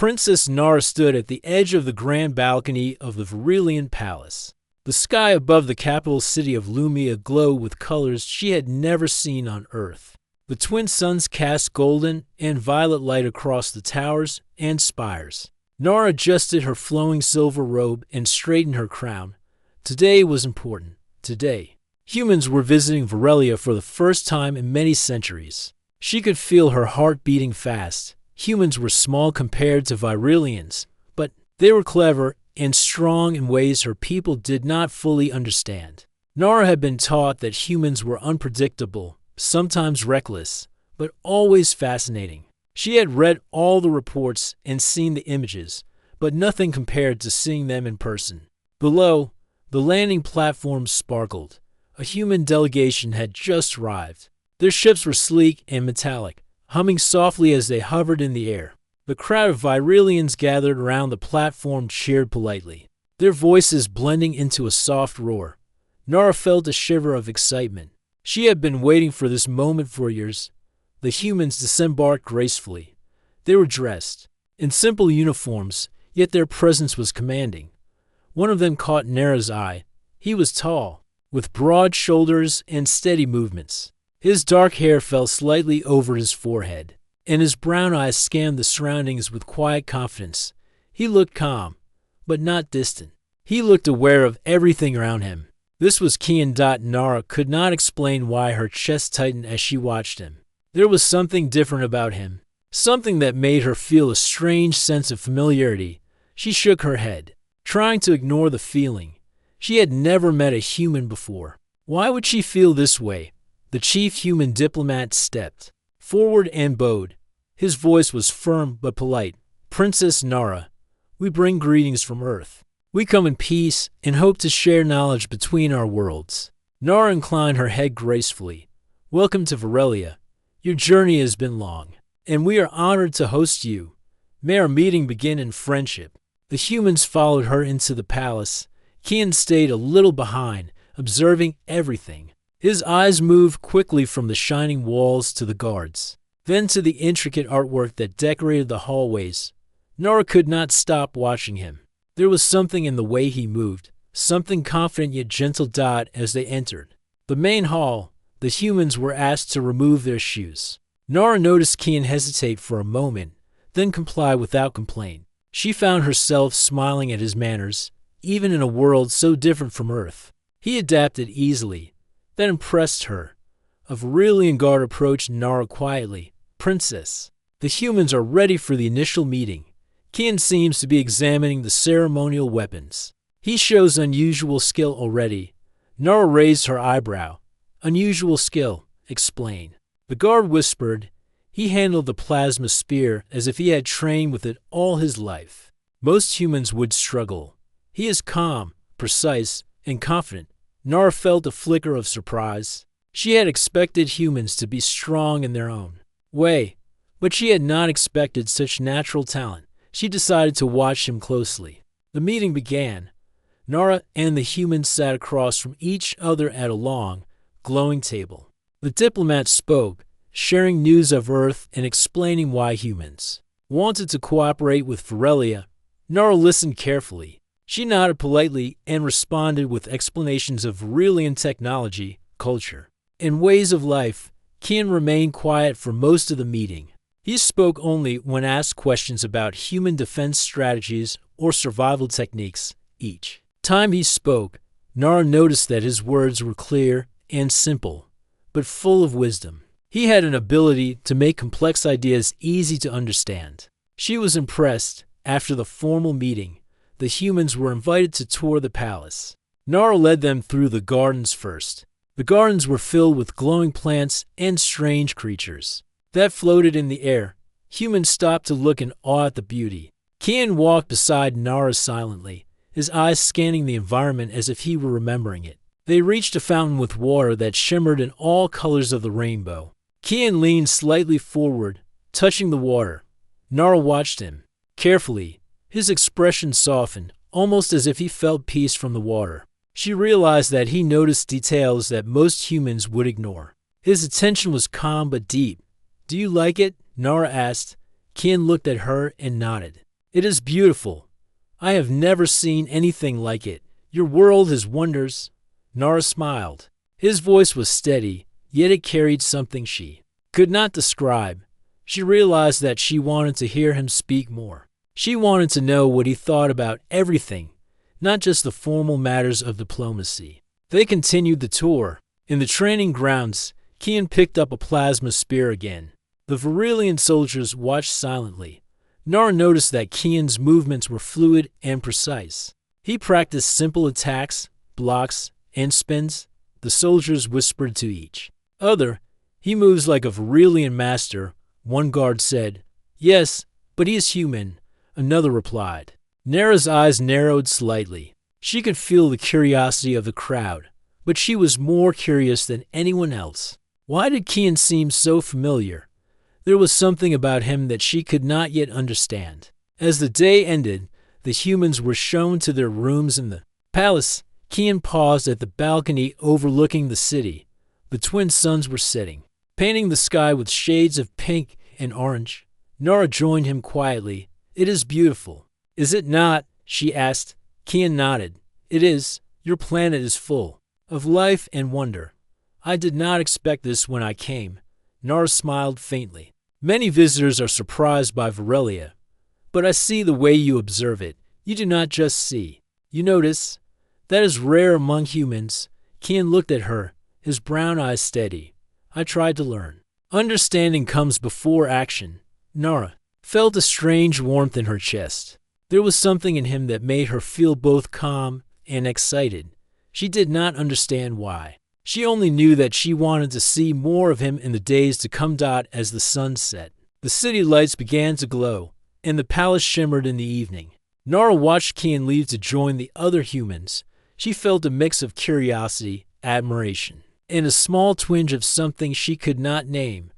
Princess Nara stood at the edge of the grand balcony of the Verilian Palace. The sky above the capital city of Lumia glowed with colors she had never seen on Earth. The twin suns cast golden and violet light across the towers and spires. Nara adjusted her flowing silver robe and straightened her crown. Today was important. Today. Humans were visiting Verelia for the first time in many centuries. She could feel her heart beating fast. Humans were small compared to Virilians, but they were clever and strong in ways her people did not fully understand. Nara had been taught that humans were unpredictable, sometimes reckless, but always fascinating. She had read all the reports and seen the images, but nothing compared to seeing them in person. Below, the landing platform sparkled. A human delegation had just arrived. Their ships were sleek and metallic, humming softly as they hovered in the air. The crowd of Virilians gathered around the platform cheered politely, their voices blending into a soft roar. Nara felt a shiver of excitement. She had been waiting for this moment for years. The humans disembarked gracefully. They were dressed in simple uniforms, yet their presence was commanding. One of them caught Nara's eye. He was tall, with broad shoulders and steady movements. His dark hair fell slightly over his forehead, and his brown eyes scanned the surroundings with quiet confidence. He looked calm, but not distant. He looked aware of everything around him. This was Kian. Nara could not explain why her chest tightened as she watched him. There was something different about him, something that made her feel a strange sense of familiarity. She shook her head, trying to ignore the feeling. She had never met a human before. Why would she feel this way? The chief human diplomat stepped forward and bowed. His voice was firm but polite. Princess Nara, we bring greetings from Earth. We come in peace and hope to share knowledge between our worlds. Nara inclined her head gracefully. Welcome to Verelia. Your journey has been long, and we are honored to host you. May our meeting begin in friendship. The humans followed her into the palace. Kian stayed a little behind, observing everything. His eyes moved quickly from the shining walls to the guards, then to the intricate artwork that decorated the hallways. Nara could not stop watching him. There was something in the way he moved, something confident yet gentle. As they entered the main hall, the humans were asked to remove their shoes. Nara noticed Kian hesitate for a moment, then comply without complaint. She found herself smiling at his manners, even in a world so different from Earth. He adapted easily. That impressed her. A Verilian guard approached Nara quietly. Princess, the humans are ready for the initial meeting. Kian seems to be examining the ceremonial weapons. He shows unusual skill already. Nara raised her eyebrow. Unusual skill, explain. The guard whispered. He handled the plasma spear as if he had trained with it all his life. Most humans would struggle. He is calm, precise, and confident. Nara felt a flicker of surprise. She had expected humans to be strong in their own way, but she had not expected such natural talent. She decided to watch him closely. The meeting began. Nara and the humans sat across from each other at a long, glowing table. The diplomat spoke, sharing news of Earth and explaining why humans wanted to cooperate with Verelia. Nara listened carefully. She nodded politely and responded with explanations of Verilian technology, culture, and ways of life. Kian remained quiet for most of the meeting. He spoke only when asked questions about human defense strategies or survival techniques. Each time he spoke, Nara noticed that his words were clear and simple, but full of wisdom. He had an ability to make complex ideas easy to understand. She was impressed. After the formal meeting, the humans were invited to tour the palace. Nara led them through the gardens first. The gardens were filled with glowing plants and strange creatures that floated in the air. Humans stopped to look in awe at the beauty. Kian walked beside Nara silently, his eyes scanning the environment as if he were remembering it. They reached a fountain with water that shimmered in all colors of the rainbow. Kian leaned slightly forward, touching the water. Nara watched him carefully. His expression softened, almost as if he felt peace from the water. She realized that he noticed details that most humans would ignore. His attention was calm but deep. Do you like it? Nara asked. Kian looked at her and nodded. It is beautiful. I have never seen anything like it. Your world has wonders. Nara smiled. His voice was steady, yet it carried something she could not describe. She realized that she wanted to hear him speak more. She wanted to know what he thought about everything, not just the formal matters of diplomacy. They continued the tour. In the training grounds, Kian picked up a plasma spear again. The Varillian soldiers watched silently. Nara noticed that Kian's movements were fluid and precise. He practiced simple attacks, blocks, and spins. The soldiers whispered to each other, "He moves like a Varillian master," one guard said. "Yes, but he is human," another replied. Nara's eyes narrowed slightly. She could feel the curiosity of the crowd, but she was more curious than anyone else. Why did Kian seem so familiar? There was something about him that she could not yet understand. As the day ended, the humans were shown to their rooms in the palace. Kian paused at the balcony overlooking the city. The twin suns were setting, painting the sky with shades of pink and orange. Nara joined him quietly. "It is beautiful." "Is it not?" she asked. Kian nodded. "It is. Your planet is full of life and wonder. I did not expect this when I came." Nara smiled faintly. "Many visitors are surprised by Varelia, but I see the way you observe it. You do not just see. You notice. That is rare among humans." Kian looked at her, his brown eyes steady. "I tried to learn." Understanding comes before action. Nara felt a strange warmth in her chest. There was something in him that made her feel both calm and excited. She did not understand why. She only knew that she wanted to see more of him in the days to come. As the sun set, the city lights began to glow, and the palace shimmered in the evening. Nara watched Kian leave to join the other humans. She felt a mix of curiosity, admiration, and a small twinge of something she could not name.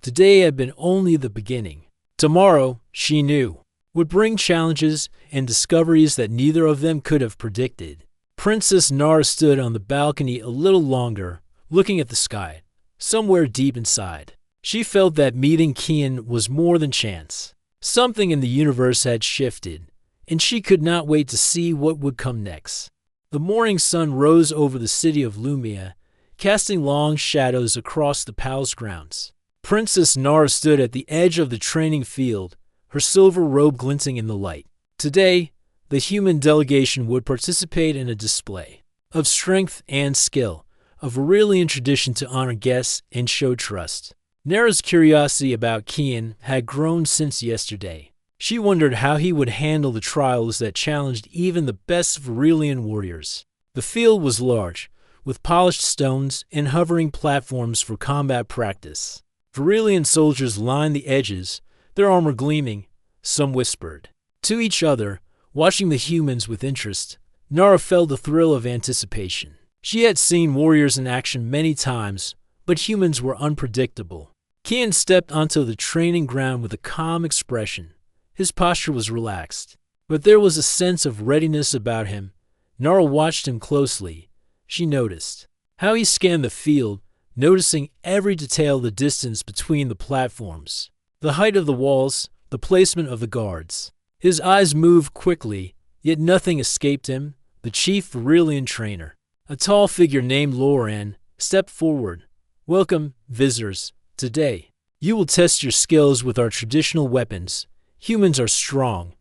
Today had been only the beginning. Tomorrow, she knew, would bring challenges and discoveries that neither of them could have predicted. Princess Nara stood on the balcony a little longer, looking at the sky. Somewhere deep inside, she felt that meeting Kian was more than chance. Something in the universe had shifted, and she could not wait to see what would come next. The morning sun rose over the city of Lumia, casting long shadows across the palace grounds. Princess Nara stood at the edge of the training field, her silver robe glinting in the light. Today, the human delegation would participate in a display of strength and skill, a Varillian tradition to honor guests and show trust. Nara's curiosity about Kian had grown since yesterday. She wondered how he would handle the trials that challenged even the best Varillian warriors. The field was large, with polished stones and hovering platforms for combat practice. Varillian soldiers lined the edges, their armor gleaming. Some whispered to each other, watching the humans with interest. Nara felt a thrill of anticipation. She had seen warriors in action many times, but humans were unpredictable. Kian stepped onto the training ground with a calm expression. His posture was relaxed, but there was a sense of readiness about him. Nara watched him closely. She noticed how he scanned the field, noticing every detail, the distance between the platforms, the height of the walls, the placement of the guards. His eyes moved quickly, yet nothing escaped him. The chief Varillian trainer, a tall figure named Loran, stepped forward. "Welcome, visitors. Today, you will test your skills with our traditional weapons. Humans are strong,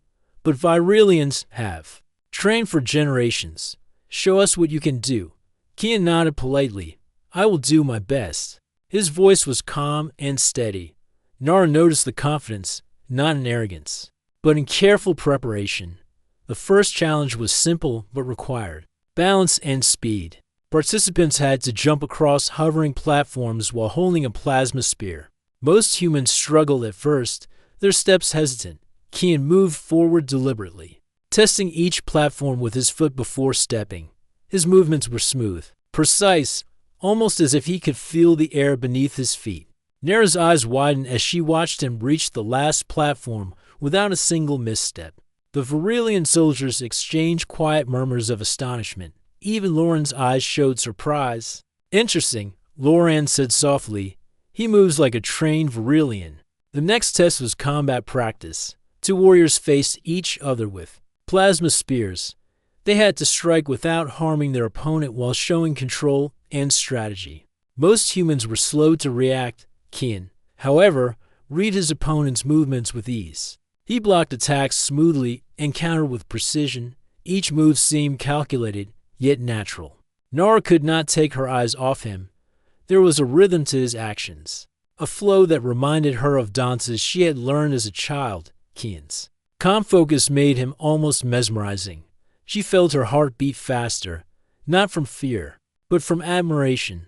but Varillians have trained for generations. Show us what you can do." Kian nodded politely. "I will do my best." His voice was calm and steady. Nara noticed the confidence, not in arrogance, but in careful preparation. The first challenge was simple but required balance and speed. Participants had to jump across hovering platforms while holding a plasma spear. Most humans struggled at first, their steps hesitant. Kian moved forward deliberately, testing each platform with his foot before stepping. His movements were smooth, precise, almost as if he could feel the air beneath his feet. Nara's eyes widened as she watched him reach the last platform without a single misstep. The Varillian soldiers exchanged quiet murmurs of astonishment. Even Lauren's eyes showed surprise. "Interesting," Lauren said softly. "He moves like a trained Varillian." The next test was combat practice. Two warriors faced each other with plasma spears. They had to strike without harming their opponent while showing control and strategy. Most humans were slow to react. Kian, however, read his opponent's movements with ease. He blocked attacks smoothly and countered with precision. Each move seemed calculated, yet natural. Nara could not take her eyes off him. There was a rhythm to his actions, a flow that reminded her of dances she had learned as a child. Kian's calm focus made him almost mesmerizing. She felt her heart beat faster, not from fear, but from admiration.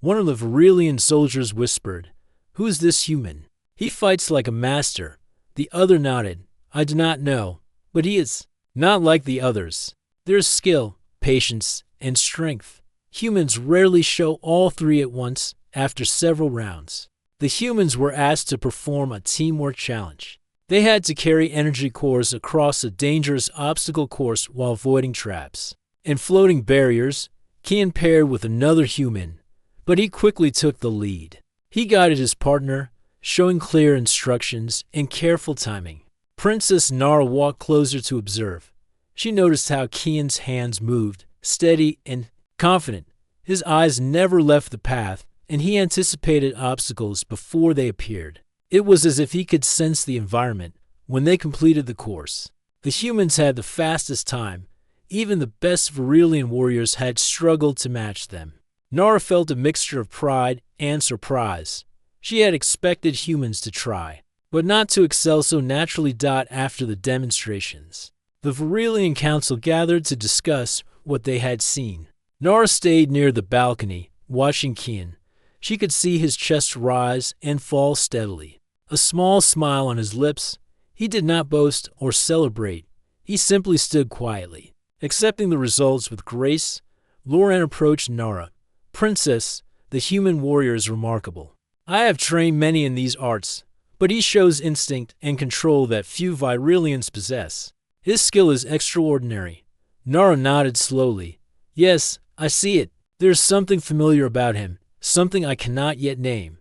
One of the Varillian soldiers whispered, "Who is this human? He fights like a master." The other nodded. "I do not know, but he is not like the others. There is skill, patience, and strength. Humans rarely show all three at once." After several rounds, the humans were asked to perform a teamwork challenge. They had to carry energy cores across a dangerous obstacle course while avoiding traps and floating barriers. Kian paired with another human, but he quickly took the lead. He guided his partner, showing clear instructions and careful timing. Princess Nara walked closer to observe. She noticed how Kian's hands moved, steady and confident. His eyes never left the path, and he anticipated obstacles before they appeared. It was as if he could sense the environment. When they completed the course, the humans had the fastest time. Even the best Varillian warriors had struggled to match them. Nara felt a mixture of pride and surprise. She had expected humans to try, but not to excel so naturally. After the demonstrations, the Varillian Council gathered to discuss what they had seen. Nara stayed near the balcony, watching Kian. She could see his chest rise and fall steadily, a small smile on his lips. He did not boast or celebrate. He simply stood quietly, accepting the results with grace. Lauren approached Nara. "Princess, the human warrior is remarkable. I have trained many in these arts, but he shows instinct and control that few Varillians possess. His skill is extraordinary." Nara nodded slowly. "Yes, I see it. There's something familiar about him, something I cannot yet name.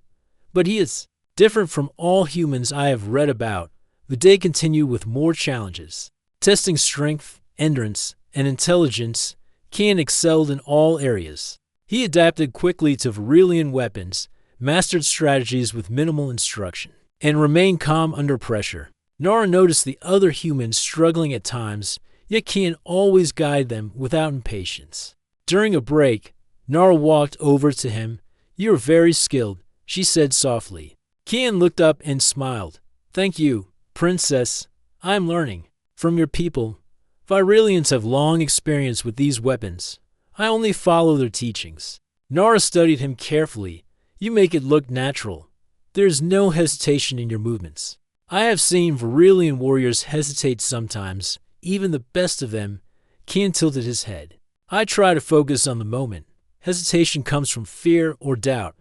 But he is different from all humans I have read about." The day continued with more challenges. Testing strength, endurance, and intelligence, Kian excelled in all areas. He adapted quickly to Varillian weapons, mastered strategies with minimal instruction, and remained calm under pressure. Nara noticed the other humans struggling at times, yet Kian always guided them without impatience. During a break, Nara walked over to him. "You are very skilled," she said softly. Kian looked up and smiled. "Thank you, Princess. I am learning from your people. Varillians have long experience with these weapons. I only follow their teachings." Nara studied him carefully. "You make it look natural. There is no hesitation in your movements. I have seen Varillian warriors hesitate sometimes, even the best of them." Kian tilted his head. "I try to focus on the moment. Hesitation comes from fear or doubt.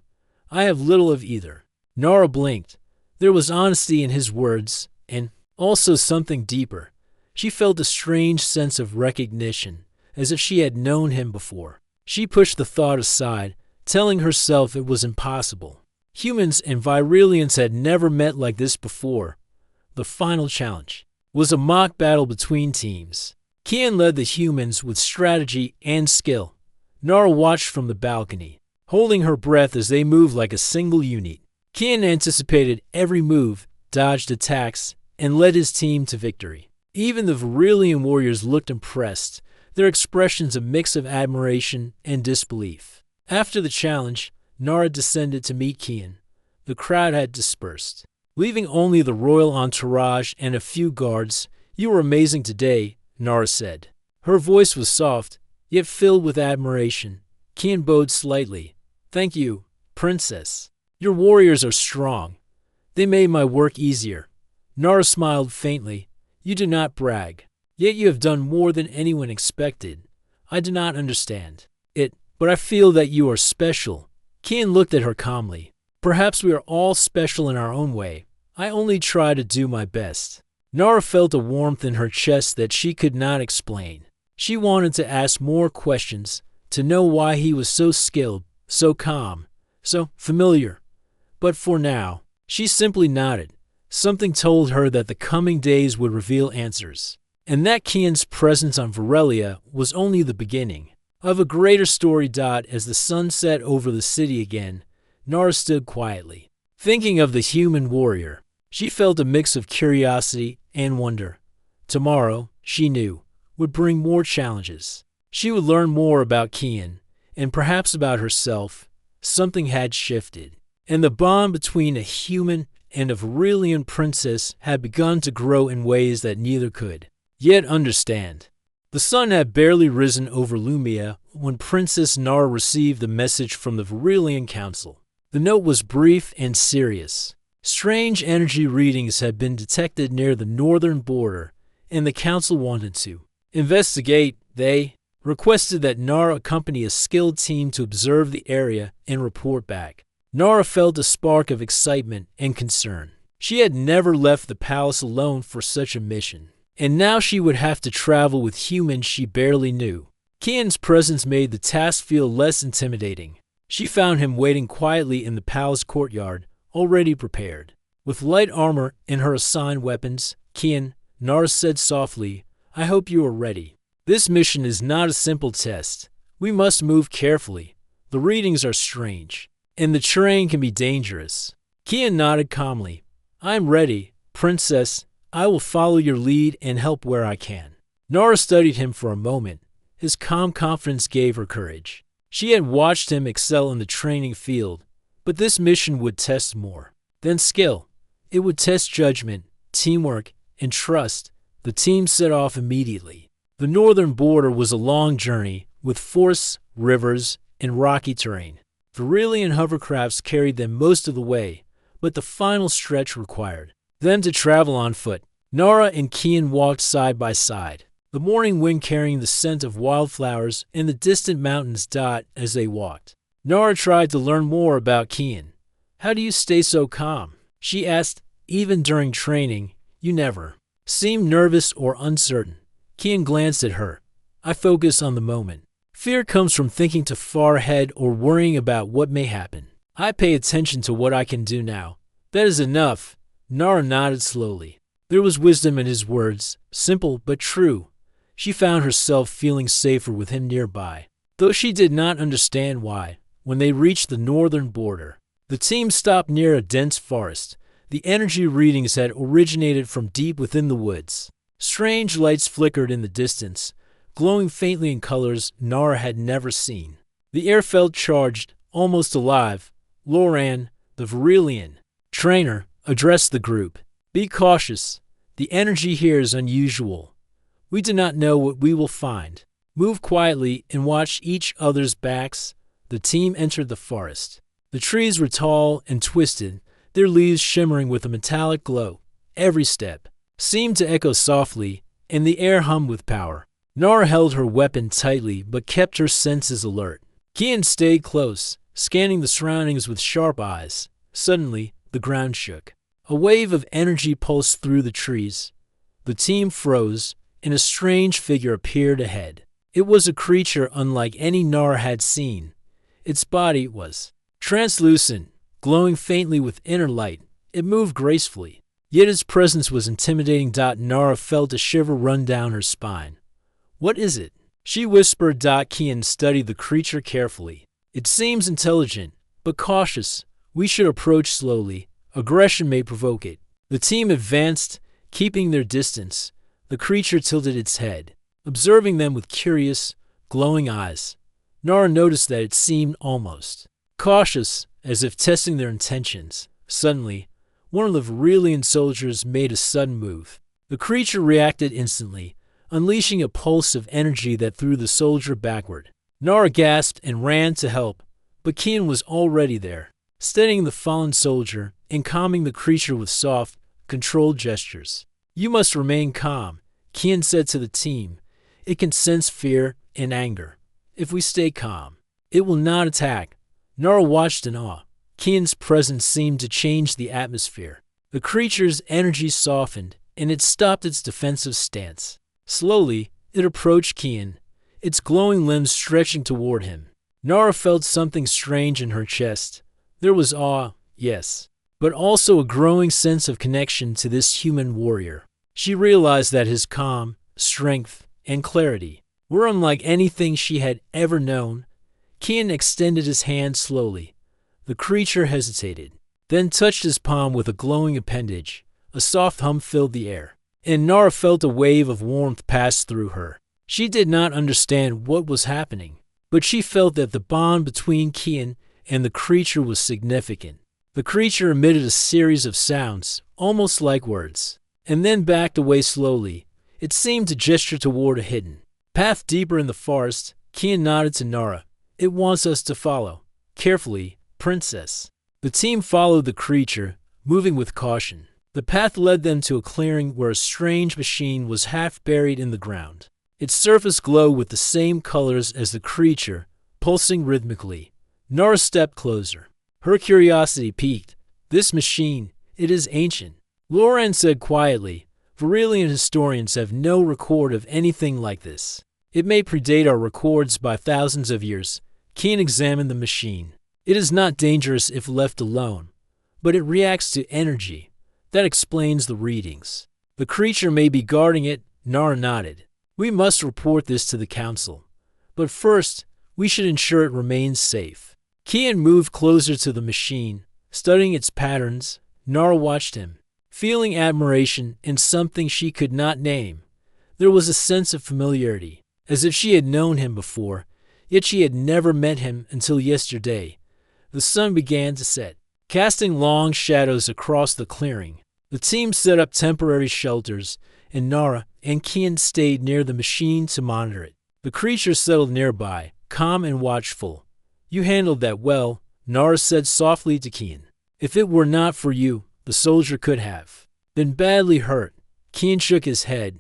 I have little of either." Nara blinked. There was honesty in his words, and also something deeper. She felt a strange sense of recognition, as if she had known him before. She pushed the thought aside, telling herself it was impossible. Humans and Varillians had never met like this before. The final challenge was a mock battle between teams. Kian led the humans with strategy and skill. Nara watched from the balcony, holding her breath as they moved like a single unit. Kian anticipated every move, dodged attacks, and led his team to victory. Even the Varillian warriors looked impressed, their expressions a mix of admiration and disbelief. After the challenge, Nara descended to meet Kian. The crowd had dispersed, leaving only the royal entourage and a few guards. "You were amazing today," Nara said. Her voice was soft, yet filled with admiration. Kian bowed slightly. "Thank you, Princess. Your warriors are strong. They made my work easier." Nara smiled faintly. "You do not brag, yet you have done more than anyone expected. I do not understand it, but I feel that you are special." Kian looked at her calmly. "Perhaps we are all special in our own way. I only try to do my best." Nara felt a warmth in her chest that she could not explain. She wanted to ask more questions, to know why he was so skilled, so calm, so familiar. But for now, she simply nodded. Something told her that the coming days would reveal answers, and that Kian's presence on Varelia was only the beginning of a greater story. As the sun set over the city again, Nara stood quietly, thinking of the human warrior. She felt a mix of curiosity and wonder. Tomorrow, she knew, would bring more challenges. She would learn more about Kian, and perhaps about herself. Something had shifted, and the bond between a human and a Varillian princess had begun to grow in ways that neither could yet understand. The sun had barely risen over Lumia when Princess Nara received a message from the Varillian Council. The note was brief and serious. Strange energy readings had been detected near the northern border, and the council wanted to investigate. They requested that Nara accompany a skilled team to observe the area and report back. Nara felt a spark of excitement and concern. She had never left the palace alone for such a mission, and now she would have to travel with humans she barely knew. Kian's presence made the task feel less intimidating. She found him waiting quietly in the palace courtyard, already prepared. With light armor and her assigned weapons, Kian, Nara said softly, "I hope you are ready. This mission is not a simple test. We must move carefully. The readings are strange, and the terrain can be dangerous." Kian nodded calmly. "I am ready, Princess. I will follow your lead and help where I can." Nara studied him for a moment. His calm confidence gave her courage. She had watched him excel in the training field, but this mission would test more than skill. It would test judgment, teamwork, and trust. The team set off immediately. The northern border was a long journey, with forests, rivers, and rocky terrain. Varillian hovercrafts carried them most of the way, but the final stretch required them to travel on foot. Nara and Kian walked side by side, the morning wind carrying the scent of wildflowers and the distant mountains. As they walked, Nara tried to learn more about Kian. "How do you stay so calm?" she asked. "Even during training, you never seemed nervous or uncertain." Kian glanced at her. "I focus on the moment. Fear comes from thinking too far ahead or worrying about what may happen. I pay attention to what I can do now. That is enough." Nara nodded slowly. There was wisdom in his words, simple but true. She found herself feeling safer with him nearby, though she did not understand why. When they reached the northern border, the team stopped near a dense forest. The energy readings had originated from deep within the woods. Strange lights flickered in the distance, glowing faintly in colors Nara had never seen. The air felt charged, almost alive. Loran, the Varillian trainer, addressed the group. "Be cautious. The energy here is unusual. We do not know what we will find. Move quietly and watch each other's backs." The team entered the forest. The trees were tall and twisted, their leaves shimmering with a metallic glow. Every step seemed to echo softly, and the air hummed with power. Nara held her weapon tightly but kept her senses alert. Kian stayed close, scanning the surroundings with sharp eyes. Suddenly, the ground shook. A wave of energy pulsed through the trees. The team froze, and a strange figure appeared ahead. It was a creature unlike any Nara had seen. Its body was translucent, glowing faintly with inner light. It moved gracefully, yet its presence was intimidating. Nara felt a shiver run down her spine. "What is it?" she whispered. Kian studied the creature carefully. "It seems intelligent, but cautious. We should approach slowly. Aggression may provoke it." The team advanced, keeping their distance. The creature tilted its head, observing them with curious, glowing eyes. Nara noticed that it seemed almost cautious, as if testing their intentions. Suddenly, one of the Varillian soldiers made a sudden move. The creature reacted instantly, unleashing a pulse of energy that threw the soldier backward. Nara gasped and ran to help, but Kian was already there, steadying the fallen soldier and calming the creature with soft, controlled gestures. "You must remain calm," Kian said to the team. "It can sense fear and anger. If we stay calm, it will not attack." Nara watched in awe. Kian's presence seemed to change the atmosphere. The creature's energy softened, and it stopped its defensive stance. Slowly, it approached Kian, its glowing limbs stretching toward him. Nara felt something strange in her chest. There was awe, yes, but also a growing sense of connection to this human warrior. She realized that his calm, strength, and clarity were unlike anything she had ever known. Kian extended his hand slowly. The creature hesitated, then touched his palm with a glowing appendage. A soft hum filled the air, and Nara felt a wave of warmth pass through her. She did not understand what was happening, but she felt that the bond between Kian and the creature was significant. The creature emitted a series of sounds, almost like words, and then backed away slowly. It seemed to gesture toward a hidden path deeper in the forest. Kian nodded to Nara. "It wants us to follow. Carefully, Princess." The team followed the creature, moving with caution. The path led them to a clearing where a strange machine was half buried in the ground. Its surface glowed with the same colors as the creature, pulsing rhythmically. Nara stepped closer. Her curiosity piqued. "This machine, it is ancient," Lauren said quietly. "Varillian historians have no record of anything like this. It may predate our records by thousands of years." Kian examined the machine. "It is not dangerous if left alone, but it reacts to energy. That explains the readings. The creature may be guarding it." Nara nodded. "We must report this to the council. But first, we should ensure it remains safe." Kian moved closer to the machine, studying its patterns. Nara watched him, feeling admiration and something she could not name. There was a sense of familiarity, as if she had known him before, yet she had never met him until yesterday. The sun began to set, casting long shadows across the clearing. The team set up temporary shelters, and Nara and Kian stayed near the machine to monitor it. The creature settled nearby, calm and watchful. "You handled that well," Nara said softly to Kian. "If it were not for you, the soldier could have been badly hurt." Kian shook his head.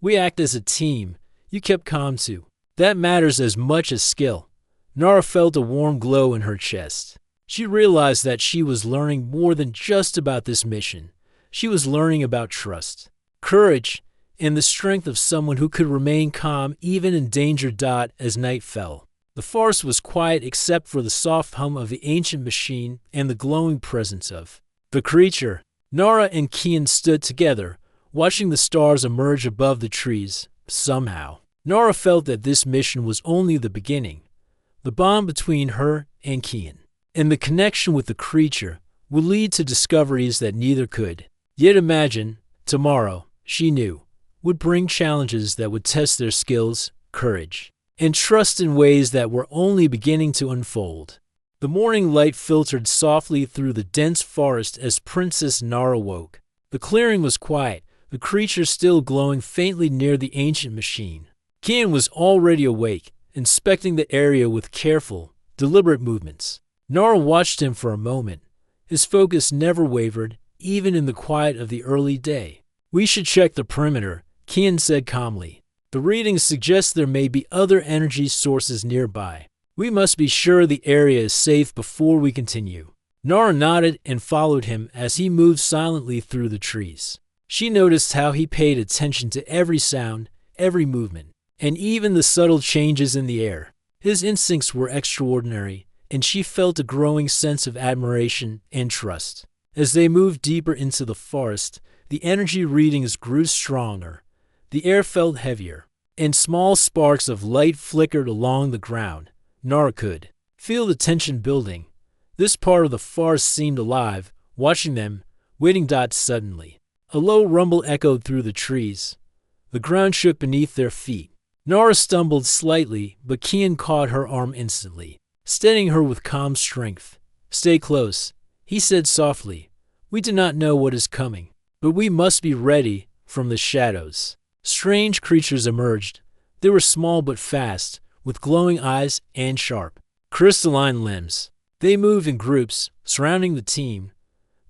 "We act as a team. You kept calm too. That matters as much as skill." Nara felt a warm glow in her chest. She realized that she was learning more than just about this mission. She was learning about trust, courage, and the strength of someone who could remain calm even in danger. As night fell, the forest was quiet except for the soft hum of the ancient machine and the glowing presence of the creature. Nara and Kian stood together, watching the stars emerge above the trees. Somehow, Nara felt that this mission was only the beginning. The bond between her and Kian, and the connection with the creature, would lead to discoveries that neither could yet imagine. Tomorrow, she knew, would bring challenges that would test their skills, courage, and trust in ways that were only beginning to unfold. The morning light filtered softly through the dense forest as Princess Nara woke. The clearing was quiet, the creature still glowing faintly near the ancient machine. Kian was already awake, inspecting the area with careful, deliberate movements. Nara watched him for a moment. His focus never wavered, even in the quiet of the early day. "We should check the perimeter," Kian said calmly. "The readings suggest there may be other energy sources nearby. We must be sure the area is safe before we continue." Nara nodded and followed him as he moved silently through the trees. She noticed how he paid attention to every sound, every movement, and even the subtle changes in the air. His instincts were extraordinary, and she felt a growing sense of admiration and trust. As they moved deeper into the forest, the energy readings grew stronger. The air felt heavier, and small sparks of light flickered along the ground. Nara could feel the tension building. This part of the forest seemed alive, watching them, waiting. Suddenly, a low rumble echoed through the trees. The ground shook beneath their feet. Nara stumbled slightly, but Kian caught her arm instantly, steadying her with calm strength. "Stay close," he said softly. "We do not know what is coming, but we must be ready." From the shadows, strange creatures emerged. They were small but fast, with glowing eyes and sharp, crystalline limbs. They moved in groups, surrounding the team.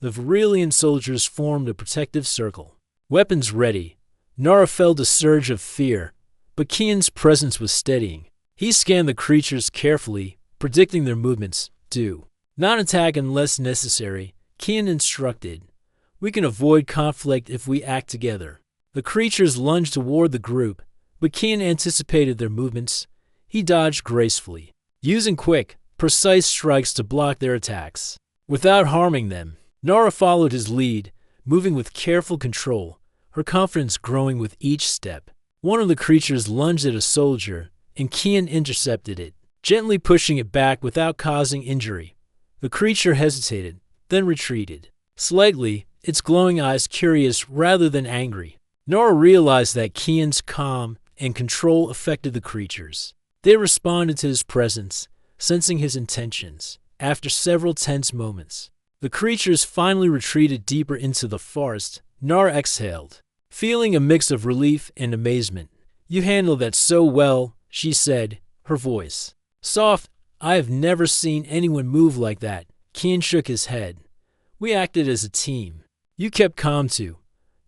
The Varillian soldiers formed a protective circle, weapons ready. Nara felt a surge of fear, but Kian's presence was steadying. He scanned the creatures carefully, predicting their movements. "Do not attack unless necessary," Kian instructed. "We can avoid conflict if we act together." The creatures lunged toward the group, but Kian anticipated their movements. He dodged gracefully, using quick, precise strikes to block their attacks. Without harming them, Nara followed his lead, moving with careful control, her confidence growing with each step. One of the creatures lunged at a soldier, and Kian intercepted it, gently pushing it back without causing injury. The creature hesitated, then retreated, slightly, its glowing eyes curious rather than angry. Nara realized that Kian's calm and control affected the creatures. They responded to his presence, sensing his intentions. After several tense moments, the creatures finally retreated deeper into the forest. Nara exhaled, feeling a mix of relief and amazement. "You handled that so well," she said, her voice soft. "I have never seen anyone move like that." Kian shook his head. "We acted as a team. You kept calm too.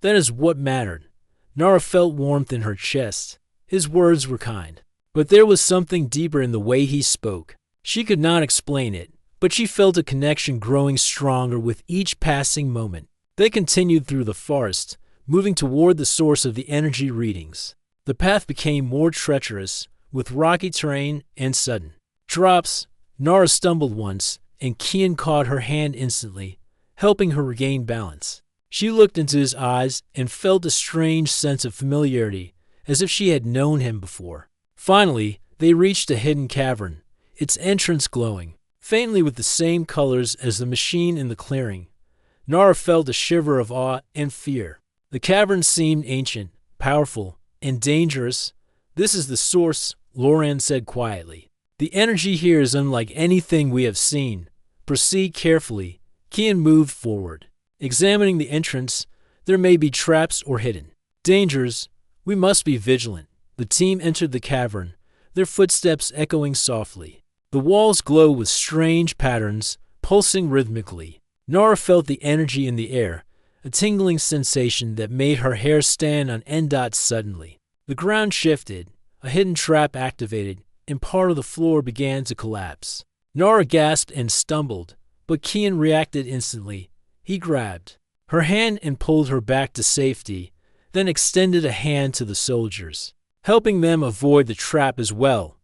That is what mattered." Nara felt warmth in her chest. His words were kind, but there was something deeper in the way he spoke. She could not explain it, but she felt a connection growing stronger with each passing moment. They continued through the forest, moving toward the source of the energy readings. The path became more treacherous, with rocky terrain and sudden drops. Nara stumbled once, and Kian caught her hand instantly, helping her regain balance. She looked into his eyes and felt a strange sense of familiarity, as if she had known him before. Finally, they reached a hidden cavern, its entrance glowing faintly with the same colors as the machine in the clearing. Nara felt a shiver of awe and fear. The cavern seemed ancient, powerful, and dangerous. "This is the source," Loran said quietly. "The energy here is unlike anything we have seen. Proceed carefully." Kian moved forward, examining the entrance. "There may be traps or hidden dangers. We must be vigilant." The team entered the cavern, their footsteps echoing softly. The walls glowed with strange patterns, pulsing rhythmically. Nara felt the energy in the air, a tingling sensation that made her hair stand on end. Suddenly, the ground shifted, a hidden trap activated, and part of the floor began to collapse. Nara gasped and stumbled, but Kian reacted instantly. He grabbed her hand and pulled her back to safety, then extended a hand to the soldiers, helping them avoid the trap as well.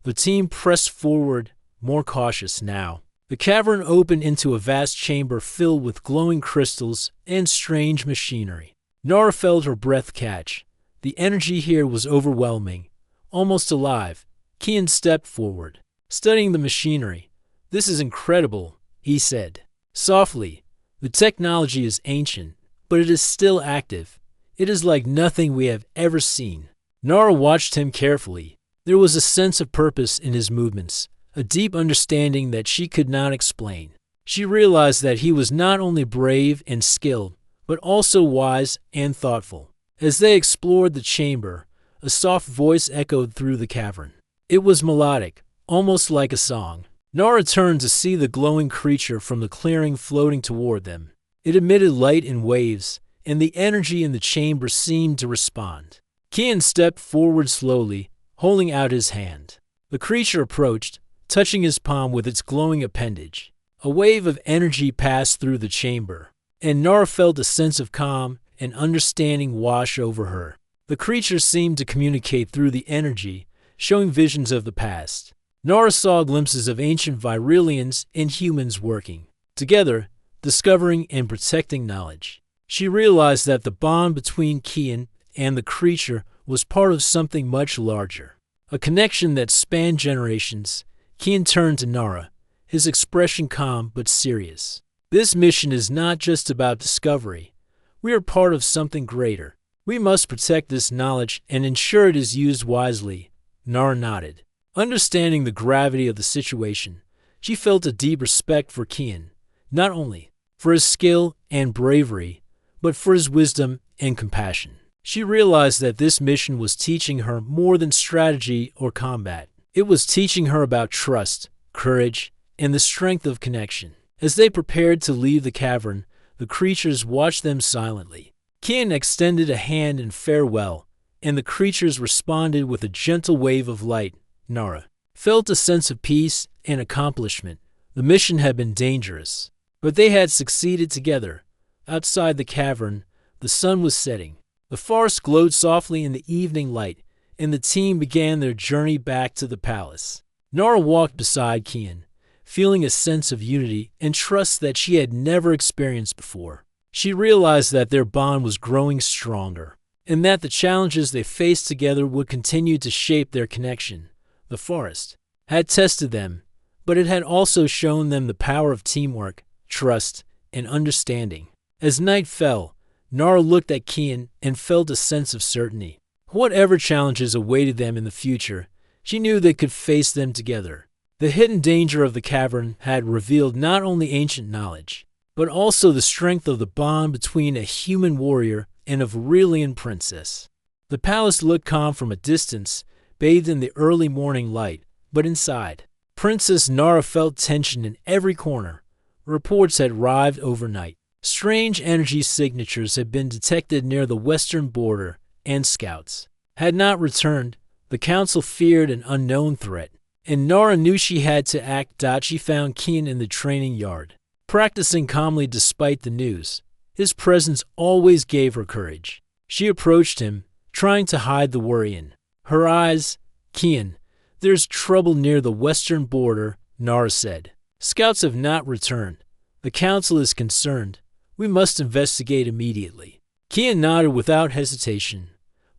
The team pressed forward, more cautious now. The cavern opened into a vast chamber filled with glowing crystals and strange machinery. Nara felt her breath catch. The energy here was overwhelming, almost alive. Kian stepped forward, studying the machinery. "This is incredible," he said softly. "The technology is ancient, but it is still active. It is like nothing we have ever seen." Nara watched him carefully. There was a sense of purpose in his movements, a deep understanding that she could not explain. She realized that he was not only brave and skilled, but also wise and thoughtful. As they explored the chamber, a soft voice echoed through the cavern. It was melodic, almost like a song. Nara turned to see the glowing creature from the clearing floating toward them. It emitted light in waves, and the energy in the chamber seemed to respond. Kian stepped forward slowly, holding out his hand. The creature approached, touching his palm with its glowing appendage. A wave of energy passed through the chamber, and Nara felt a sense of calm and understanding wash over her. The creature seemed to communicate through the energy, showing visions of the past. Nara saw glimpses of ancient Virilians and humans working together, discovering and protecting knowledge. She realized that the bond between Kian and the creature was part of something much larger, a connection that spanned generations. Kian turned to Nara, his expression calm but serious. "This mission is not just about discovery. We are part of something greater. We must protect this knowledge and ensure it is used wisely." Nara nodded, understanding the gravity of the situation. She felt a deep respect for Kian, not only for his skill and bravery, but for his wisdom and compassion. She realized that this mission was teaching her more than strategy or combat. It was teaching her about trust, courage, and the strength of connection. As they prepared to leave the cavern, the creatures watched them silently. Kian extended a hand in farewell, and the creatures responded with a gentle wave of light. Nara felt a sense of peace and accomplishment. The mission had been dangerous, but they had succeeded together. Outside the cavern, the sun was setting. The forest glowed softly in the evening light, and the team began their journey back to the palace. Nara walked beside Kian, feeling a sense of unity and trust that she had never experienced before. She realized that their bond was growing stronger, and that the challenges they faced together would continue to shape their connection. The forest had tested them, but it had also shown them the power of teamwork, trust, and understanding. As night fell, Nara looked at Kian and felt a sense of certainty. Whatever challenges awaited them in the future, she knew they could face them together. The hidden danger of the cavern had revealed not only ancient knowledge, but also the strength of the bond between a human warrior and a Varillian princess. The palace looked calm from a distance, bathed in the early morning light, but inside, Princess Nara felt tension in every corner. Reports had arrived overnight. Strange energy signatures had been detected near the western border, and scouts had not returned. The council feared an unknown threat, and Nara knew she had to act. She found Kian in the training yard, practicing calmly despite the news. His presence always gave her courage. She approached him, trying to hide the worry in her eyes. Kian, there's trouble near the western border, Nara said. Scouts have not returned. The council is concerned. We must investigate immediately. Kian nodded without hesitation.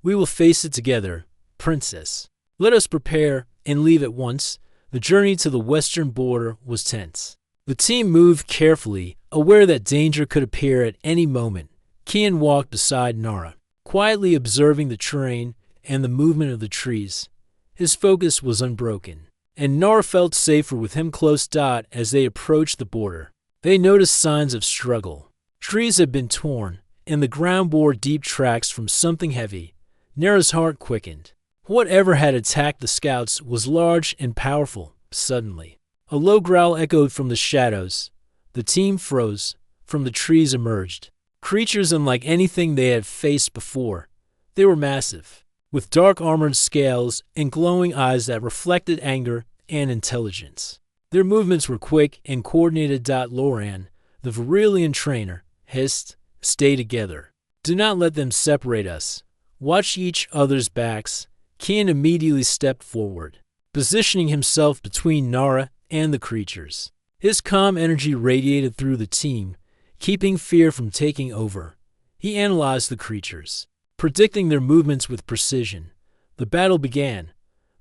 We will face it together, Princess. Let us prepare and leave at once. The journey to the western border was tense. The team moved carefully, aware that danger could appear at any moment. Kian walked beside Nara, quietly observing the terrain and the movement of the trees. His focus was unbroken, and Nara felt safer with him close. As they approached the border, they noticed signs of struggle. Trees had been torn, and the ground bore deep tracks from something heavy. Nara's heart quickened. Whatever had attacked the scouts was large and powerful. Suddenly, a low growl echoed from the shadows. The team froze. From the trees emerged creatures unlike anything they had faced before. They were massive, with dark armored scales and glowing eyes that reflected anger and intelligence. Their movements were quick and coordinated. Loran, the Varillian trainer, hissed, "Stay together. Do not let them separate us. Watch each other's backs." Kian immediately stepped forward, positioning himself between Nara and the creatures. His calm energy radiated through the team, keeping fear from taking over. He analyzed the creatures, predicting their movements with precision. The battle began.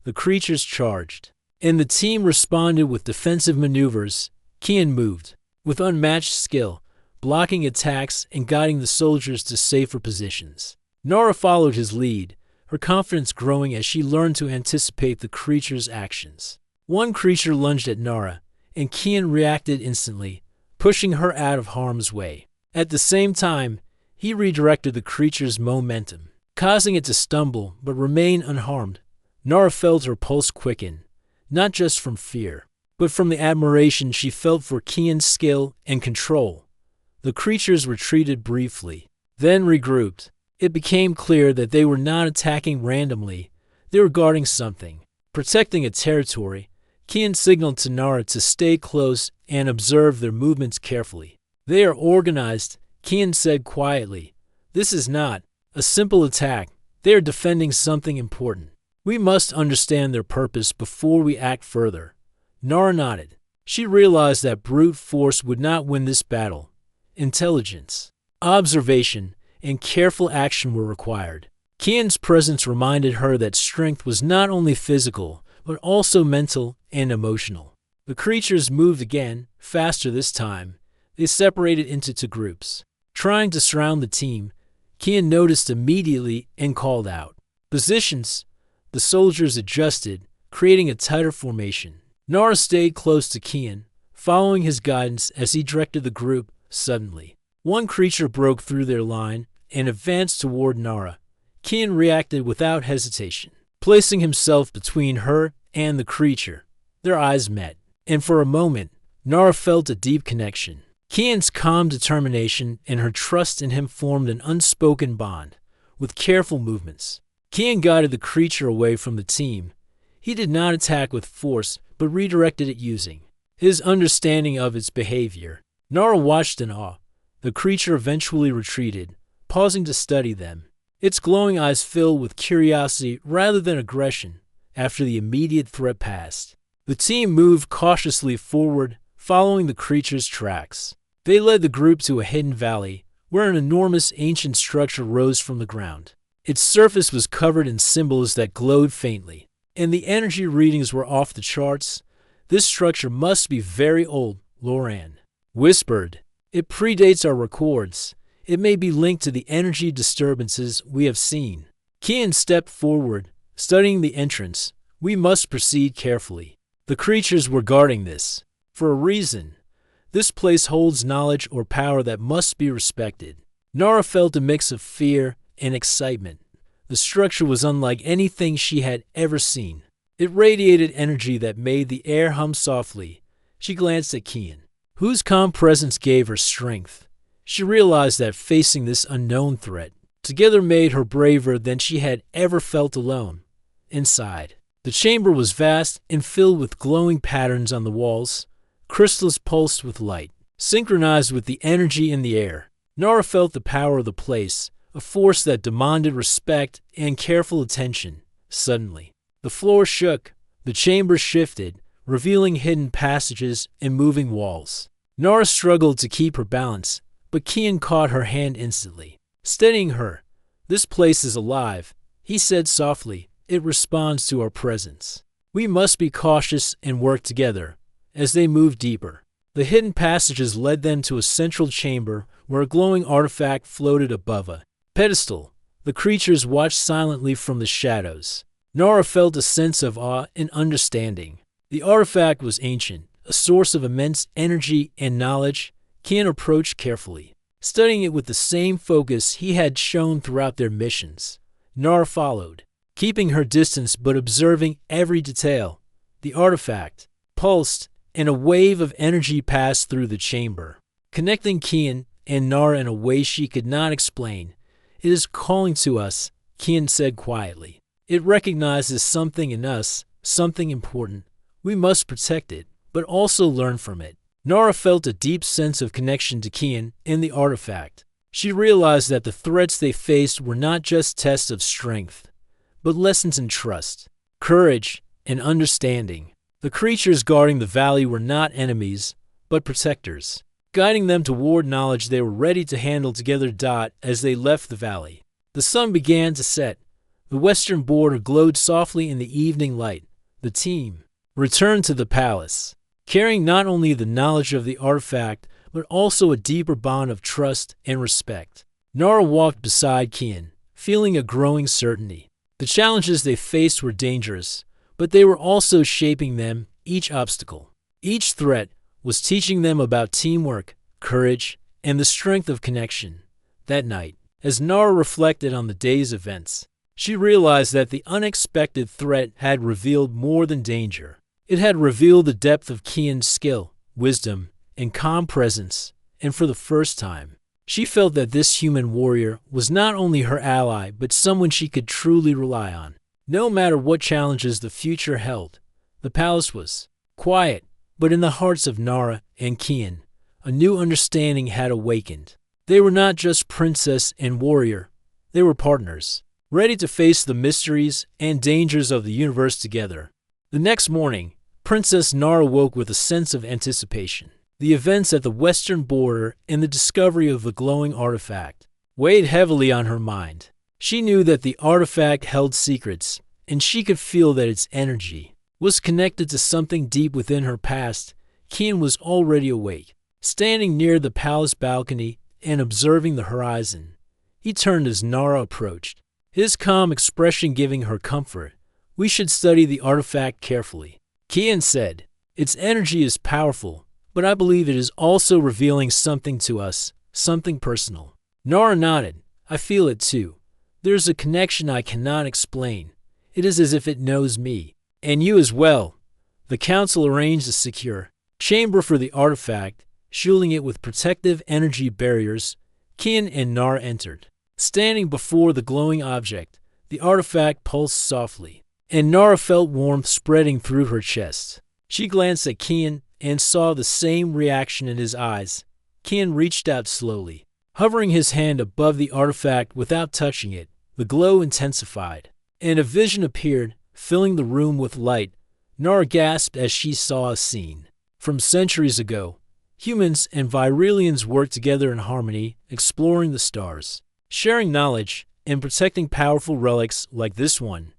The creatures charged, and the team responded with defensive maneuvers. Kian moved with unmatched skill, blocking attacks and guiding the soldiers to safer positions. Nara followed his lead, her confidence growing as she learned to anticipate the creature's actions. One creature lunged at Nara, and Kian reacted instantly, pushing her out of harm's way. At the same time, he redirected the creature's momentum, causing it to stumble but remain unharmed. Nara felt her pulse quicken, not just from fear, but from the admiration she felt for Kian's skill and control. The creatures retreated briefly, then regrouped. It became clear that they were not attacking randomly. They were guarding something, protecting a territory. Kian signaled to Nara to stay close and observe their movements carefully. They are organized, Kian said quietly. This is not a simple attack. They are defending something important. We must understand their purpose before we act further. Nara nodded. She realized that brute force would not win this battle. Intelligence, observation, and careful action were required. Kian's presence reminded her that strength was not only physical, but also mental and emotional. The creatures moved again, faster this time. They separated into two groups, trying to surround the team. Kian noticed immediately and called out. Positions. The soldiers adjusted, creating a tighter formation. Nara stayed close to Kian, following his guidance as he directed the group. Suddenly, one creature broke through their line and advanced toward Nara. Kian reacted without hesitation, placing himself between her and the creature. Their eyes met, and for a moment, Nara felt a deep connection. Kian's calm determination and her trust in him formed an unspoken bond. With careful movements, Kian guided the creature away from the team. He did not attack with force, but redirected it using his understanding of its behavior. Nara watched in awe. The creature eventually retreated, pausing to study them, its glowing eyes filled with curiosity rather than aggression. After the immediate threat passed, The team moved cautiously forward, following the creature's tracks. They led the group to a hidden valley, where an enormous ancient structure rose from the ground. Its surface was covered in symbols that glowed faintly, and the energy readings were off the charts. "This structure must be very old," Loran whispered. "It predates our records. It may be linked to the energy disturbances we have seen." Kian stepped forward, studying the entrance. "We must proceed carefully. The creatures were guarding this for a reason. This place holds knowledge or power that must be respected." Nara felt a mix of fear and excitement. The structure was unlike anything she had ever seen. It radiated energy that made the air hum softly. She glanced at Kian, whose calm presence gave her strength. She realized that facing this unknown threat together made her braver than she had ever felt alone. Inside, the chamber was vast and filled with glowing patterns on the walls. Crystals pulsed with light, synchronized with the energy in the air. Nara felt the power of the place, a force that demanded respect and careful attention. Suddenly, the floor shook, the chamber shifted, revealing hidden passages and moving walls. Nara struggled to keep her balance, but Kian caught her hand instantly, steadying her. "This place is alive," he said softly. "It responds to our presence. We must be cautious and work together." As they moved deeper, the hidden passages led them to a central chamber where a glowing artifact floated above a pedestal. The creatures watched silently from the shadows. Nara felt a sense of awe and understanding. The artifact was ancient, a source of immense energy and knowledge. Kian approached carefully, studying it with the same focus he had shown throughout their missions. Nara followed, keeping her distance but observing every detail. The artifact pulsed, and a wave of energy passed through the chamber, connecting Kian and Nara in a way she could not explain. "It is calling to us," Kian said quietly. "It recognizes something in us, something important. We must protect it, but also learn from it." Nara felt a deep sense of connection to Kian and the artifact. She realized that the threats they faced were not just tests of strength, but lessons in trust, courage, and understanding. The creatures guarding the valley were not enemies, but protectors, guiding them toward knowledge they were ready to handle together. As they left the valley, the sun began to set. The western border glowed softly in the evening light. The team returned to the palace, carrying not only the knowledge of the artifact, but also a deeper bond of trust and respect. Nara walked beside Kian, feeling a growing certainty. The challenges they faced were dangerous, but they were also shaping them. Each obstacle, each threat, was teaching them about teamwork, courage, and the strength of connection. That night, as Nara reflected on the day's events, she realized that the unexpected threat had revealed more than danger. It had revealed the depth of Kian's skill, wisdom, and calm presence, and for the first time, she felt that this human warrior was not only her ally but someone she could truly rely on. No matter what challenges the future held, the palace was quiet, but in the hearts of Nara and Kian, a new understanding had awakened. They were not just princess and warrior, they were partners, ready to face the mysteries and dangers of the universe together. The next morning, Princess Nara woke with a sense of anticipation. The events at the western border and the discovery of the glowing artifact weighed heavily on her mind. She knew that the artifact held secrets, and she could feel that its energy was connected to something deep within her past. Kian was already awake, standing near the palace balcony and observing the horizon. He turned as Nara approached, his calm expression giving her comfort. "We should study the artifact carefully," Kian said. "Its energy is powerful, but I believe it is also revealing something to us, something personal." Nara nodded. "I feel it too. There's a connection I cannot explain. It is as if it knows me, and you as well." The council arranged a secure chamber for the artifact, shielding it with protective energy barriers. Kian and Nara entered. Standing before the glowing object, the artifact pulsed softly, and Nara felt warmth spreading through her chest. She glanced at Kian and saw the same reaction in his eyes. Kian reached out slowly, hovering his hand above the artifact without touching it. The glow intensified, and a vision appeared, filling the room with light. Nara gasped as she saw a scene. From centuries ago, humans and Virelians worked together in harmony, exploring the stars, sharing knowledge, and protecting powerful relics like this one.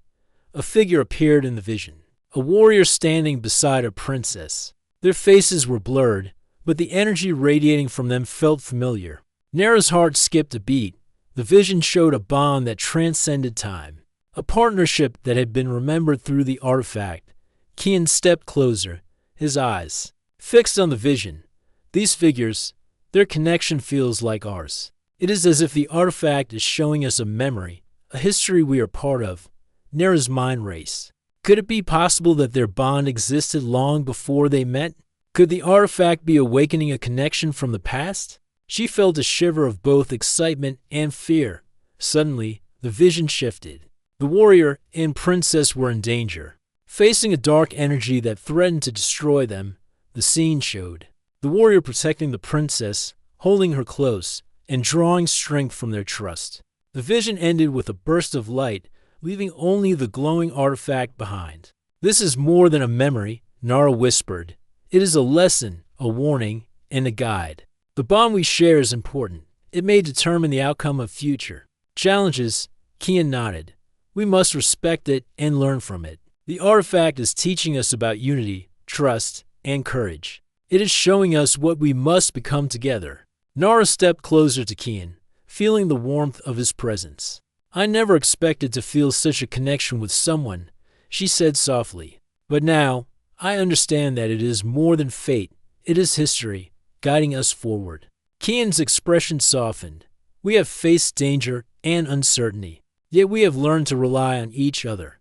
A figure appeared in the vision, a warrior standing beside a princess. Their faces were blurred, but the energy radiating from them felt familiar. Nara's heart skipped a beat. The vision showed a bond that transcended time, a partnership that had been remembered through the artifact. Kian stepped closer, his eyes fixed on the vision. These figures, their connection feels like ours. It is as if the artifact is showing us a memory, a history we are part of. Nara's mind raced. Could it be possible that their bond existed long before they met? Could the artifact be awakening a connection from the past? She felt a shiver of both excitement and fear. Suddenly, the vision shifted. The warrior and princess were in danger, facing a dark energy that threatened to destroy them. The scene showed the warrior protecting the princess, holding her close, and drawing strength from their trust. The vision ended with a burst of light, leaving only the glowing artifact behind. "This is more than a memory," Nara whispered. "It is a lesson, a warning, and a guide. The bond we share is important. It may determine the outcome of future challenges." Kian nodded. "We must respect it and learn from it. The artifact is teaching us about unity, trust, and courage. It is showing us what we must become together." Nara stepped closer to Kian, feeling the warmth of his presence. "I never expected to feel such a connection with someone," she said softly. "But now, I understand that it is more than fate. It is history, guiding us forward." Kian's expression softened. "We have faced danger and uncertainty, yet we have learned to rely on each other.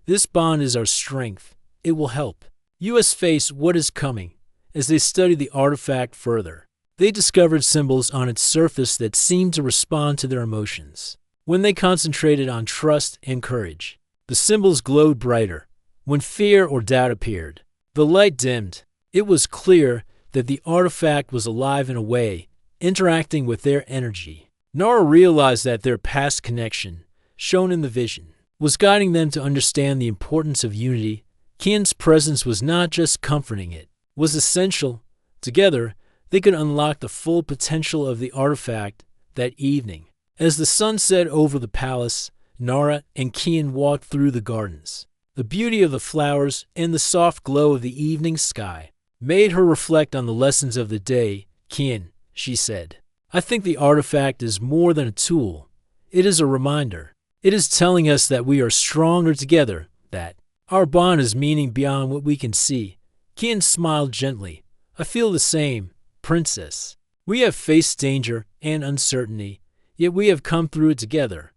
This bond is our strength. It will help us face what is coming." As they studied the artifact further, they discovered symbols on its surface that seemed to respond to their emotions. When they concentrated on trust and courage, the symbols glowed brighter. When fear or doubt appeared, the light dimmed. It was clear that the artifact was alive in a way, interacting with their energy. Nara realized that their past connection, shown in the vision, was guiding them to understand the importance of unity. Kian's presence was not just comforting, it was essential. Together, they could unlock the full potential of the artifact. That evening, as the sun set over the palace, Nara and Kian walked through the gardens. The beauty of the flowers and the soft glow of the evening sky made her reflect on the lessons of the day. "Kian," she said, "I think the artifact is more than a tool. It is a reminder. It is telling us that we are stronger together, that our bond is meaning beyond what we can see." Kian smiled gently. "I feel the same, princess. We have faced danger and uncertainty, yet we have come through it together.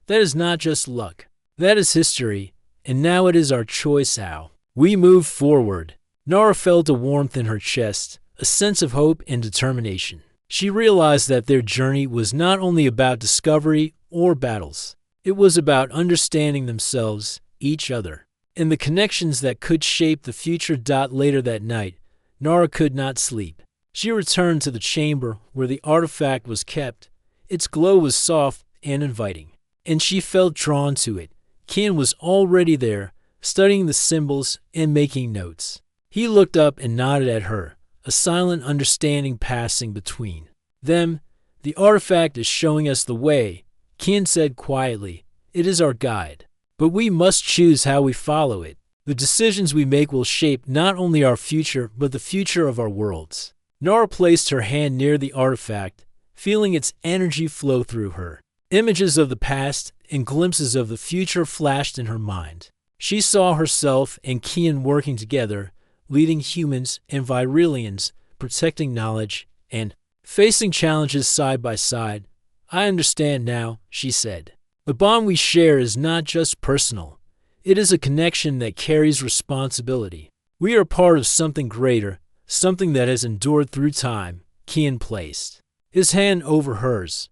That is not just luck. That is history, and now it is our choice how we move forward." Nara felt a warmth in her chest, a sense of hope and determination. She realized that their journey was not only about discovery or battles. It was about understanding themselves, each other, and the connections that could shape the future. Later that night, Nara could not sleep. She returned to the chamber where the artifact was kept. Its glow was soft and inviting, and she felt drawn to it. Kian was already there, studying the symbols and making notes. He looked up and nodded at her, a silent understanding passing between them. "The artifact is showing us the way," Kian said quietly. "It is our guide, but we must choose how we follow it. The decisions we make will shape not only our future, but the future of our worlds." Nara placed her hand near the artifact, feeling its energy flow through her. Images of the past and glimpses of the future flashed in her mind. She saw herself and Kian working together, leading humans and Virelians, protecting knowledge, and facing challenges side by side. "I understand now," she said. "The bond we share is not just personal. It is a connection that carries responsibility. We are part of something greater, something that has endured through time." Kian placed his hand over hers.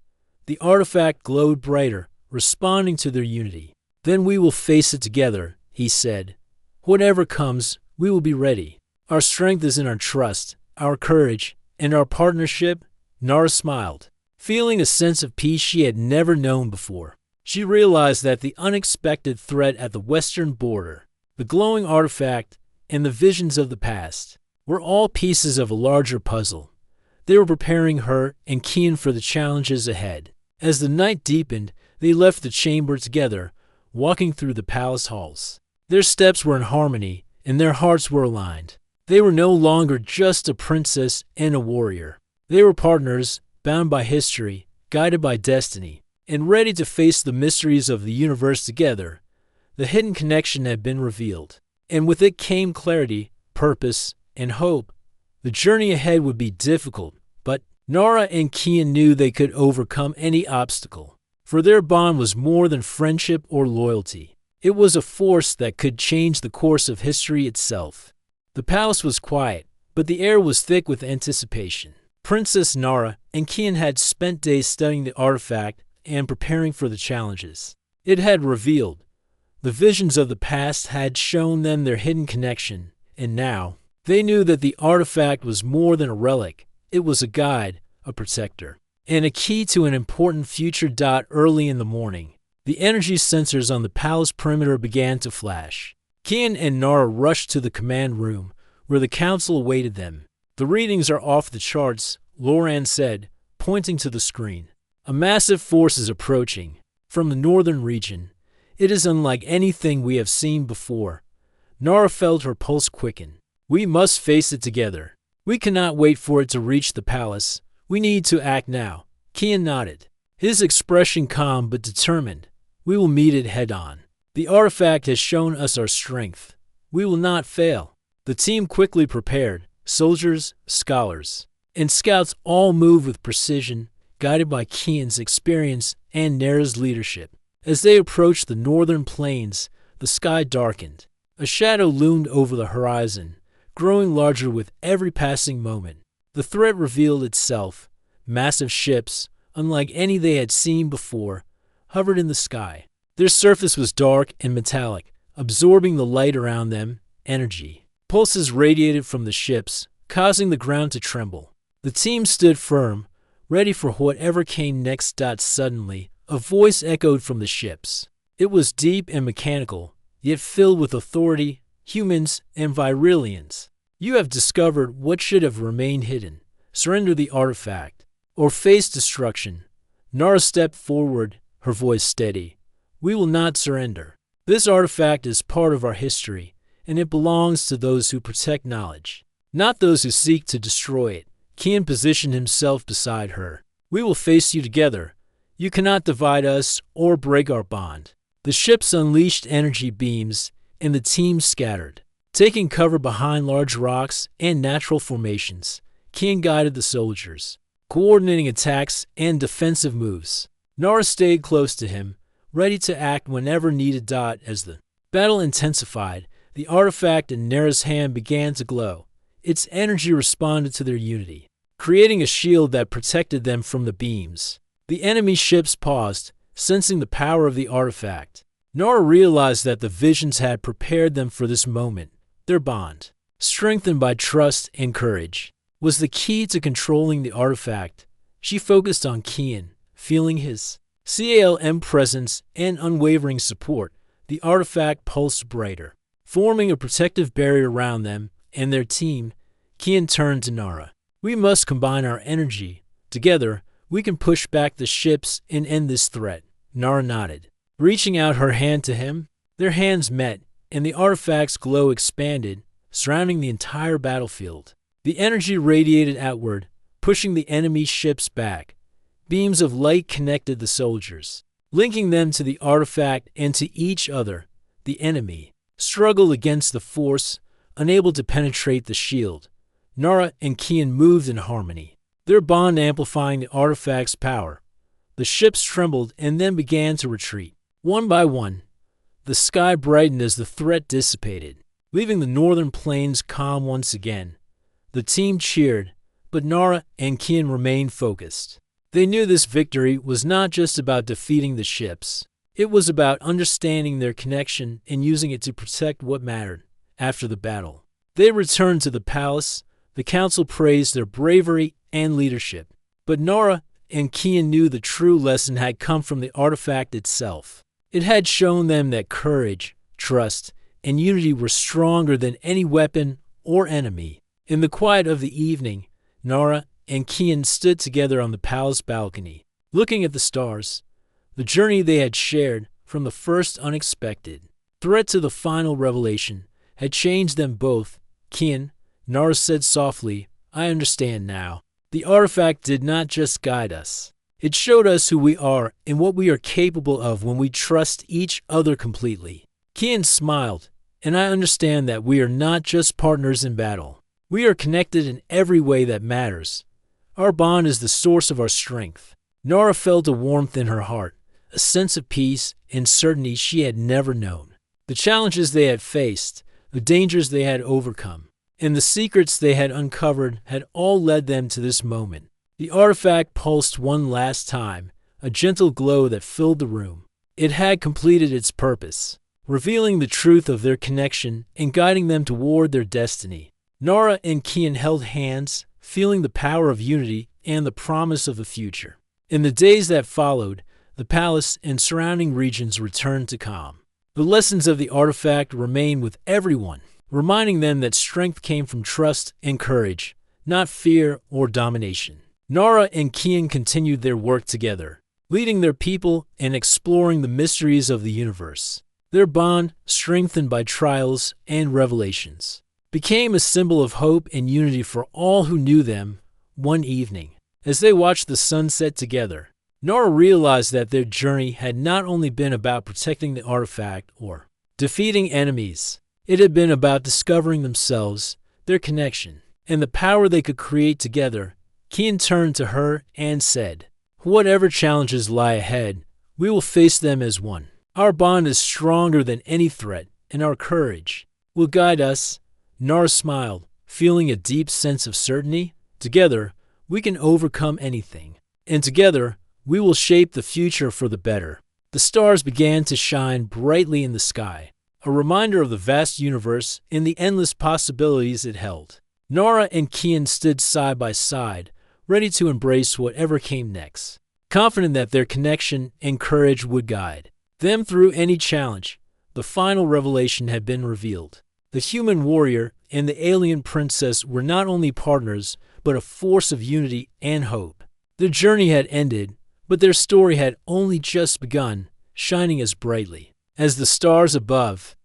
The artifact glowed brighter, responding to their unity. "Then we will face it together," he said. "Whatever comes, we will be ready. Our strength is in our trust, our courage, and our partnership." Nara smiled, feeling a sense of peace she had never known before. She realized that the unexpected threat at the western border, the glowing artifact, and the visions of the past were all pieces of a larger puzzle. They were preparing her and Kian for the challenges ahead. As the night deepened, they left the chamber together, walking through the palace halls. Their steps were in harmony, and their hearts were aligned. They were no longer just a princess and a warrior. They were partners, bound by history, guided by destiny, and ready to face the mysteries of the universe together. The hidden connection had been revealed, and with it came clarity, purpose, and hope. The journey ahead would be difficult, but Nara and Kian knew they could overcome any obstacle, for their bond was more than friendship or loyalty. It was a force that could change the course of history itself. The palace was quiet, but the air was thick with anticipation. Princess Nara and Kian had spent days studying the artifact and preparing for the challenges it had revealed. The visions of the past had shown them their hidden connection, and now they knew that the artifact was more than a relic. It was a guide, a protector, and a key to an important future. Early in the morning, the energy sensors on the palace perimeter began to flash. Kian and Nara rushed to the command room, where the council awaited them. "The readings are off the charts," Loran said, pointing to the screen. "A massive force is approaching from the northern region. It is unlike anything we have seen before." Nara felt her pulse quicken. "We must face it together. We cannot wait for it to reach the palace. We need to act now." Kian nodded, his expression calm but determined. "We will meet it head-on. The artifact has shown us our strength. We will not fail." The team quickly prepared. Soldiers, scholars, and scouts all moved with precision, guided by Kian's experience and Nara's leadership. As they approached the northern plains, the sky darkened. A shadow loomed over the horizon, growing larger with every passing moment. The threat revealed itself. Massive ships, unlike any they had seen before, hovered in the sky. Their surface was dark and metallic, absorbing the light around them. Energy pulses radiated from the ships, causing the ground to tremble. The team stood firm, ready for whatever came next. Suddenly, a voice echoed from the ships. It was deep and mechanical, yet filled with authority. "Humans and Virilians, you have discovered what should have remained hidden. Surrender the artifact, or face destruction." Nara stepped forward, her voice steady. "We will not surrender. This artifact is part of our history, and it belongs to those who protect knowledge, not those who seek to destroy it." Kian positioned himself beside her. "We will face you together. You cannot divide us or break our bond." The ships unleashed energy beams, and the team scattered, taking cover behind large rocks and natural formations. Kian guided the soldiers, coordinating attacks and defensive moves. Nara stayed close to him, ready to act whenever needed. As the battle intensified, the artifact in Nara's hand began to glow. Its energy responded to their unity, creating a shield that protected them from the beams. The enemy ships paused, sensing the power of the artifact. Nara realized that the visions had prepared them for this moment. Their bond, strengthened by trust and courage, was the key to controlling the artifact. She focused on Kian, feeling his calm presence and unwavering support. The artifact pulsed brighter, forming a protective barrier around them and their team. Kian turned to Nara. "We must combine our energy. Together, we can push back the ships and end this threat." Nara nodded, reaching out her hand to him. Their hands met, and the artifact's glow expanded, surrounding the entire battlefield. The energy radiated outward, pushing the enemy ships back. Beams of light connected the soldiers, linking them to the artifact and to each other. The enemy struggled against the force, unable to penetrate the shield. Nara and Kian moved in harmony, their bond amplifying the artifact's power. The ships trembled and then began to retreat. One by one, the sky brightened as the threat dissipated, leaving the northern plains calm once again. The team cheered, but Nara and Kian remained focused. They knew this victory was not just about defeating the ships. It was about understanding their connection and using it to protect what mattered. After the battle, they returned to the palace. The council praised their bravery and leadership. But Nara and Kian knew the true lesson had come from the artifact itself. It had shown them that courage, trust, and unity were stronger than any weapon or enemy. In the quiet of the evening, Nara and Kian stood together on the palace balcony, looking at the stars. The journey they had shared, from the first unexpected threat to the final revelation, had changed them both. Kian, Nara said softly, "I understand now. The artifact did not just guide us. It showed us who we are and what we are capable of when we trust each other completely." Kian smiled, "And I understand that we are not just partners in battle. We are connected in every way that matters. Our bond is the source of our strength." Nara felt a warmth in her heart, a sense of peace and certainty she had never known. The challenges they had faced, the dangers they had overcome, and the secrets they had uncovered had all led them to this moment. The artifact pulsed one last time, a gentle glow that filled the room. It had completed its purpose, revealing the truth of their connection and guiding them toward their destiny. Nara and Kian held hands, feeling the power of unity and the promise of the future. In the days that followed, the palace and surrounding regions returned to calm. The lessons of the artifact remained with everyone, reminding them that strength came from trust and courage, not fear or domination. Nara and Kian continued their work together, leading their people and exploring the mysteries of the universe. Their bond, strengthened by trials and revelations, became a symbol of hope and unity for all who knew them. One evening, as they watched the sun set together, Nara realized that their journey had not only been about protecting the artifact or defeating enemies. It had been about discovering themselves, their connection, and the power they could create together. Kian turned to her and said, "Whatever challenges lie ahead, we will face them as one. Our bond is stronger than any threat, and our courage will guide us." Nara smiled, feeling a deep sense of certainty. "Together, we can overcome anything, and together, we will shape the future for the better." The stars began to shine brightly in the sky, a reminder of the vast universe and the endless possibilities it held. Nara and Kian stood side by side, ready to embrace whatever came next, confident that their connection and courage would guide them through any challenge. The final revelation had been revealed. The human warrior and the alien princess were not only partners, but a force of unity and hope. Their journey had ended, but their story had only just begun, shining as brightly as the stars above.